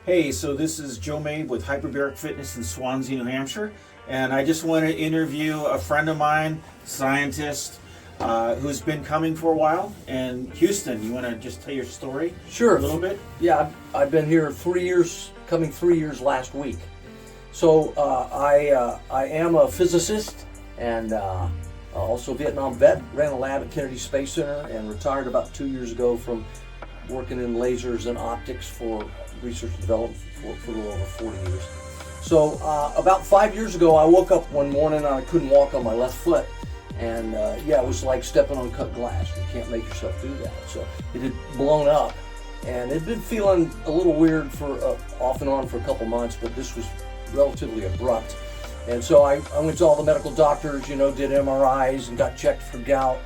Hey, so this is Joe Mabe with Hyperbaric Fitness in Swansea, New Hampshire, and I just want to interview a friend of mine, scientist, who's been coming for a while. And Houston, you want to just tell your story? Sure. A little bit? Yeah, I've been here 3 years, coming 3 years last week. So I am a physicist and also a Vietnam vet, ran a lab at Kennedy Space Center and retired about 2 years ago from working in lasers and optics for research and development for a little over 40 years. So about 5 years ago, I woke up one morning and I couldn't walk on my left foot. And yeah, it was like stepping on cut glass. You can't make yourself do that. So it had blown up and it had been feeling a little weird for off and on for a couple months, but this was relatively abrupt. And so I went to all the medical doctors, did MRIs and got checked for gout.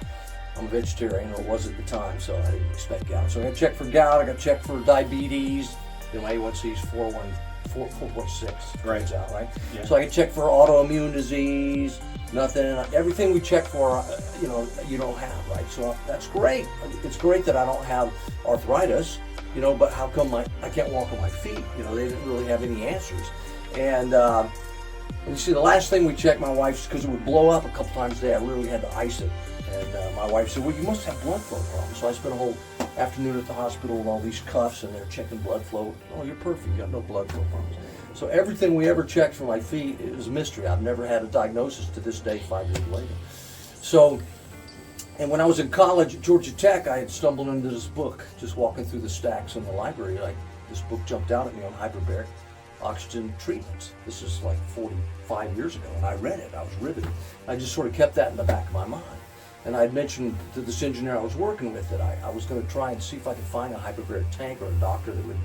I'm a vegetarian, or was at the time, so I didn't expect gout. So I got checked for gout, I got checked for diabetes. My A1C is 4.6, turns out, right? Yeah. So I got checked for autoimmune disease, nothing. Everything we check for, you don't have, right? So that's great. It's great that I don't have arthritis, but how come I can't walk on my feet? They didn't really have any answers. And you see, the last thing we checked, my wife's, because it would blow up a couple times a day, I literally had to ice it. And my wife said, well, you must have blood flow problems. So I spent a whole afternoon at the hospital with all these cuffs, and they're checking blood flow. Oh, you're perfect. You got no blood flow problems. So everything we ever checked for my feet is a mystery. I've never had a diagnosis to this day, 5 years later. So, and when I was in college at Georgia Tech, I had stumbled into this book, just walking through the stacks in the library. This book jumped out at me on hyperbaric oxygen treatments. This is like 45 years ago, and I read it. I was riveted. I just sort of kept that in the back of my mind. And I had mentioned to this engineer I was working with that I was going to try and see if I could find a hyperbaric tank or a doctor that would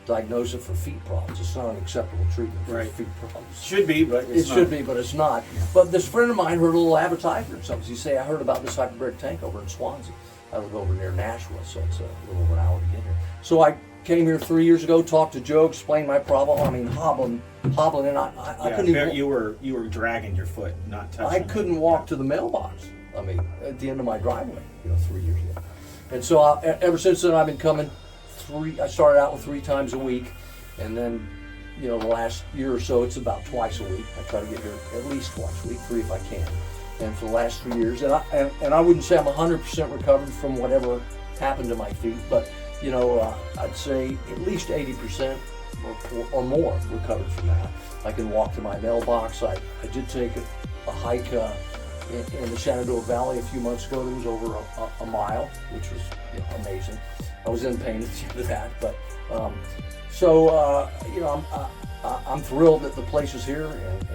diagnose it for feet problems. It's not an acceptable treatment for feet problems. Should be, but it's not. It should be, but it's not. But this friend of mine heard a little advertisement or something. He said, I heard about this hyperbaric tank over in Swansea. I live over near Nashville, so it's a little over an hour to get here. So I came here 3 years ago, talked to Joe, explained my problem. I mean, hobbling, and I couldn't even. You were dragging your foot, not touching. I couldn't walk to the mailbox. At the end of my driveway, 3 years ago. And so ever since then, I've been coming I started out with 3 times a week, and then, the last year or so, it's about twice a week. I try to get here at least twice a week, 3 if I can. And for the last 3 years, and I wouldn't say I'm 100% recovered from whatever happened to my feet, but, I'd say at least 80% or more recovered from that. I can walk to my mailbox. I did take a hike in the Shenandoah Valley a few months ago. That was over a mile, which was amazing. I was in pain at the end of that, but I'm thrilled that the place is here, and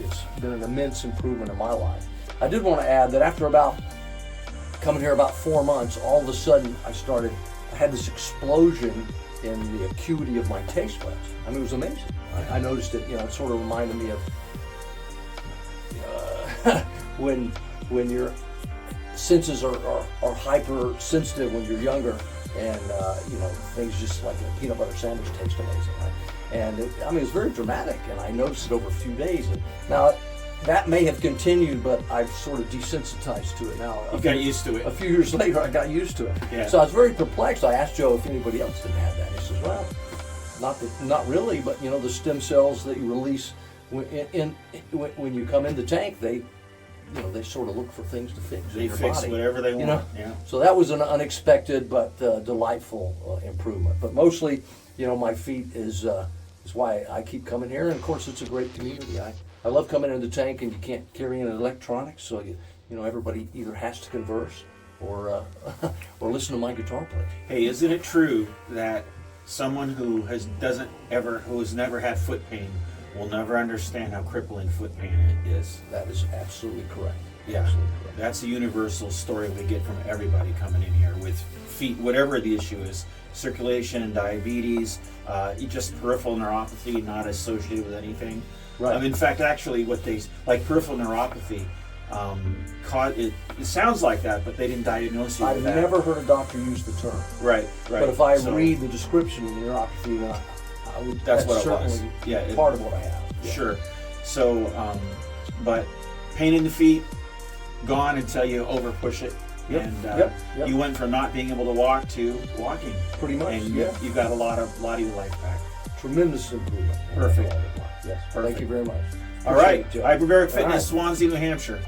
it's been an immense improvement in my life. I did want to add that after coming here about 4 months, all of a sudden I had this explosion in the acuity of my taste buds. It was amazing. I noticed it. It sort of reminded me of when your senses are hypersensitive when you're younger, and things just like a peanut butter sandwich taste amazing, right? And it was very dramatic, and I noticed it over a few days. And now that may have continued, but I've sort of desensitized to it now. You got used to it. A few years later, I got used to it. Yeah. So I was very perplexed. I asked Joe if anybody else didn't have that. He says, well, not really, but the stem cells that you release when you come in the tank, they sort of look for things to fix in your body. They fix whatever they want. Yeah. So that was an unexpected but delightful improvement. But mostly, my feet is why I keep coming here. And of course, it's a great community. I love coming in the tank, and you can't carry in electronics, so everybody either has to converse or listen to my guitar play. Hey, isn't it true that someone who has never had foot pain will never understand how crippling foot pain is? That is absolutely correct. Yeah, absolutely correct. That's a universal story we get from everybody coming in here with feet, whatever the issue is, circulation and diabetes, just peripheral neuropathy, not associated with anything. Right. In fact, actually, like peripheral neuropathy, it sounds like that, but they didn't diagnose you with that. I've never heard a doctor use the term. Right. But if I read the description of neuropathy, then that's what it was. Certainly Yeah, part of what I have. Yeah. Sure. So, but pain in the feet, gone until you over push it. Yep. And you went from not being able to walk to walking. Pretty much. And you got a lot of your life back. tremendous improvement. Perfect. Yes. Thank you very much. All right, Appreciate it, Joe. Hyperbaric All Fitness, right. Swansea, New Hampshire.